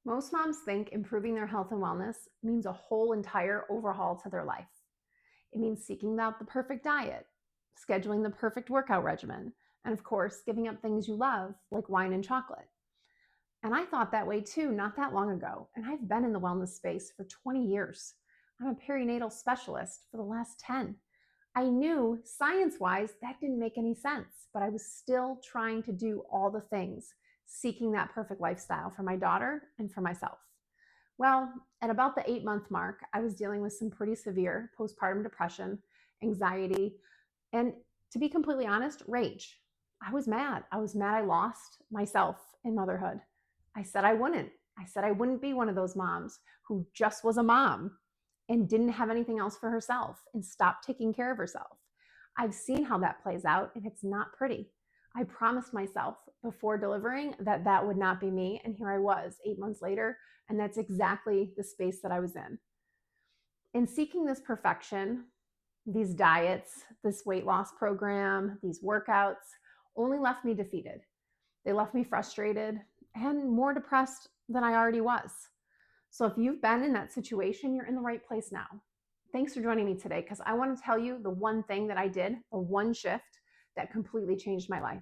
Most moms think improving their health and wellness means a whole entire overhaul to their life. It means seeking out the perfect diet, scheduling the perfect workout regimen, and of course, giving up things you love like wine and chocolate. And I thought that way too not that long ago, and I've been in the wellness space for 20 years. I'm a perinatal specialist for the last 10. I knew science wise that didn't make any sense, but I was still trying to do all the things, seeking that perfect lifestyle for my daughter and for myself. Well, at about the 8-month mark, I was dealing with some pretty severe postpartum depression, anxiety, and to be completely honest, rage. I was mad. I was mad I lost myself in motherhood. I said I wouldn't. I said I wouldn't be one of those moms who just was a mom and didn't have anything else for herself and stopped taking care of herself. I've seen how that plays out, and it's not pretty. I promised myself before delivering that that would not be me, and here I was 8 months later, and that's exactly the space that I was in. In seeking this perfection, these diets, this weight loss program, these workouts only left me defeated. They left me frustrated and more depressed than I already was. So if you've been in that situation, you're in the right place now. Thanks for joining me today because I want to tell you the one thing that I did, the one shift that completely changed my life.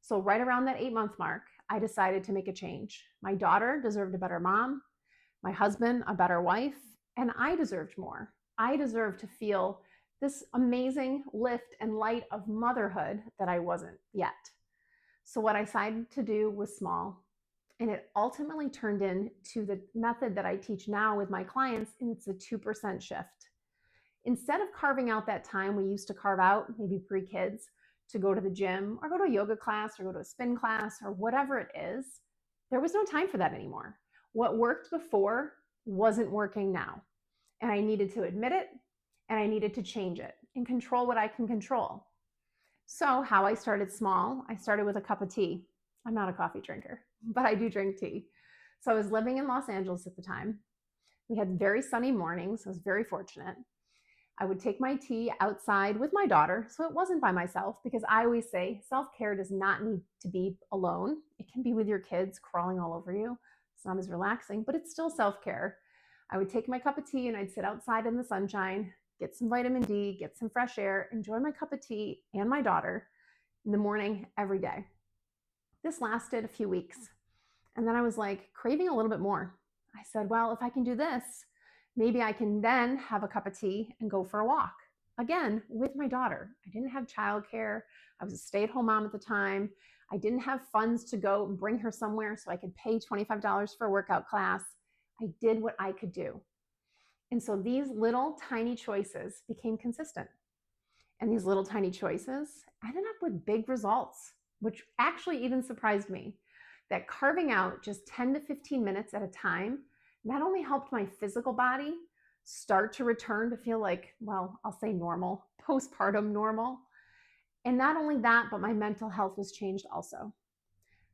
So right around that 8-month mark, I decided to make a change. My daughter deserved a better mom, my husband a better wife, and I deserved more. I deserved to feel this amazing lift and light of motherhood that I wasn't yet. So what I decided to do was small, and it ultimately turned into the method that I teach now with my clients, and it's a 2% shift. Instead of carving out that time we used to carve out, maybe pre-kids, to go to the gym or go to a yoga class or go to a spin class or whatever it is, there was no time for that anymore. What worked before wasn't working now. And I needed to admit it, and I needed to change it and control what I can control. So how I started small, I started with a cup of tea. I'm not a coffee drinker, but I do drink tea. So I was living in Los Angeles at the time. We had very sunny mornings. I was very fortunate. I would take my tea outside with my daughter, so it wasn't by myself, because I always say self-care does not need to be alone. It can be with your kids crawling all over you. It's not as relaxing, but it's still self-care. I would take my cup of tea and I'd sit outside in the sunshine, get some vitamin D, get some fresh air, enjoy my cup of tea and my daughter in the morning every day. This lasted a few weeks. And then I was like craving a little bit more. I said, well, if I can do this, maybe I can then have a cup of tea and go for a walk. Again, with my daughter. I didn't have childcare. I was a stay-at-home mom at the time. I didn't have funds to go and bring her somewhere so I could pay $25 for a workout class. I did what I could do. And so these little tiny choices became consistent. And these little tiny choices ended up with big results, which actually even surprised me. That carving out just 10 to 15 minutes at a time not only helped my physical body start to return to feel like, well, I'll say normal, postpartum normal. And not only that, but my mental health was changed also.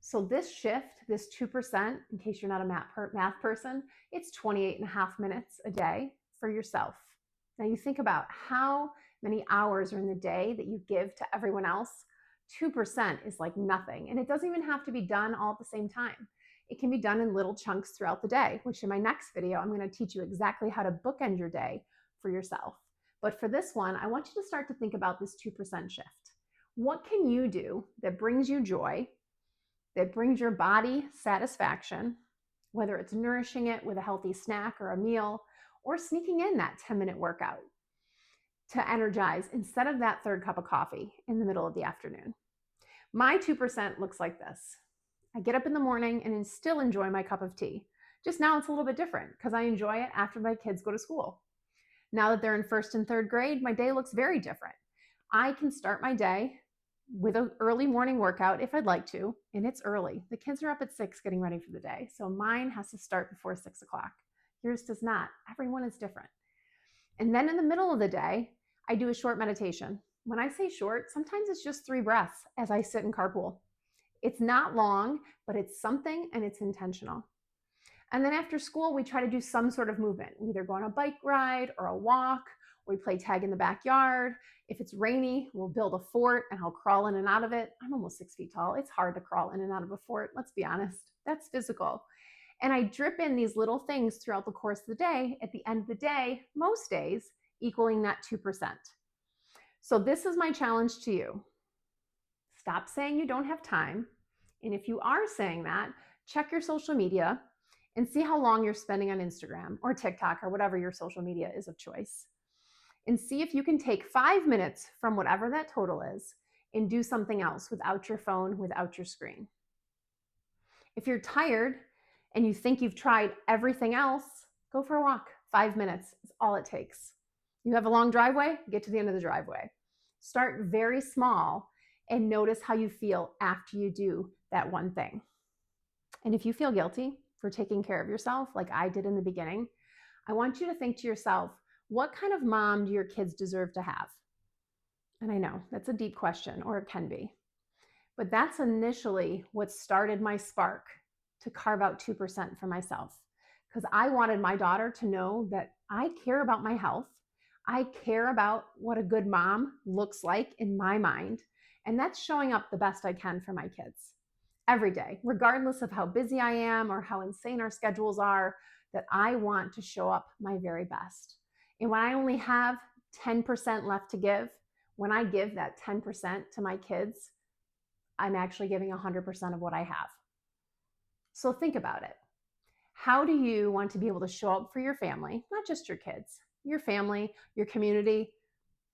So this shift, this 2%, in case you're not a math person, it's 28 and a half minutes a day for yourself. Now you think about how many hours are in the day that you give to everyone else. 2% is like nothing. And it doesn't even have to be done all at the same time. It can be done in little chunks throughout the day, which in my next video, I'm going to teach you exactly how to bookend your day for yourself. But for this one, I want you to start to think about this 2% shift. What can you do that brings you joy, that brings your body satisfaction, whether it's nourishing it with a healthy snack or a meal, or sneaking in that 10-minute workout to energize instead of that third cup of coffee in the middle of the afternoon? My 2% looks like this. I get up in the morning and still enjoy my cup of tea. Just now it's a little bit different because I enjoy it after my kids go to school. Now that they're in first and third grade, my day looks very different. I can start my day with an early morning workout if I'd like to, and it's early. The kids are up at 6 getting ready for the day, so mine has to start before 6 o'clock. Yours does not. Everyone is different. And then in the middle of the day, I do a short meditation. When I say short, sometimes it's just 3 breaths as I sit in carpool. It's not long, but it's something and it's intentional. And then after school, we try to do some sort of movement. We either go on a bike ride or a walk, or we play tag in the backyard. If it's rainy, we'll build a fort and I'll crawl in and out of it. I'm almost 6 feet tall. It's hard to crawl in and out of a fort. Let's be honest. That's physical. And I drip in these little things throughout the course of the day, at the end of the day, most days, equaling that 2%. So this is my challenge to you. Stop saying you don't have time. And if you are saying that, check your social media and see how long you're spending on Instagram or TikTok or whatever your social media is of choice. And see if you can take 5 minutes from whatever that total is and do something else without your phone, without your screen. If you're tired and you think you've tried everything else, go for a walk. 5 minutes is all it takes. You have a long driveway, get to the end of the driveway. Start very small and notice how you feel after you do that one thing. And if you feel guilty for taking care of yourself, like I did in the beginning, I want you to think to yourself, what kind of mom do your kids deserve to have? And I know that's a deep question, or it can be. But that's initially what started my spark to carve out 2% for myself. Because I wanted my daughter to know that I care about my health. I care about what a good mom looks like in my mind. And that's showing up the best I can for my kids every day, regardless of how busy I am or how insane our schedules are, that I want to show up my very best. And when I only have 10% left to give, when I give that 10% to my kids, I'm actually giving 100% of what I have. So think about it. How do you want to be able to show up for your family, not just your kids, your family, your community,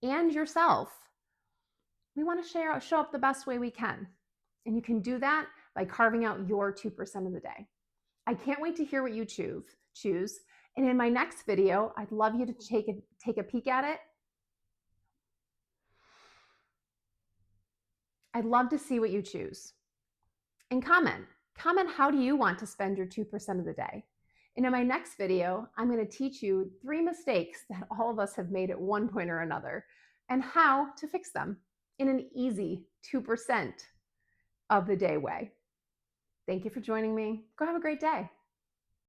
and yourself? We want to show up the best way we can. And you can do that by carving out your 2% of the day. I can't wait to hear what you choose. And in my next video, I'd love you to take a peek at it. I'd love to see what you choose. And comment. Comment, how do you want to spend your 2% of the day? And in my next video, I'm going to teach you 3 mistakes that all of us have made at one point or another and how to fix them in an easy 2% of the day way. Thank you for joining me. Go have a great day.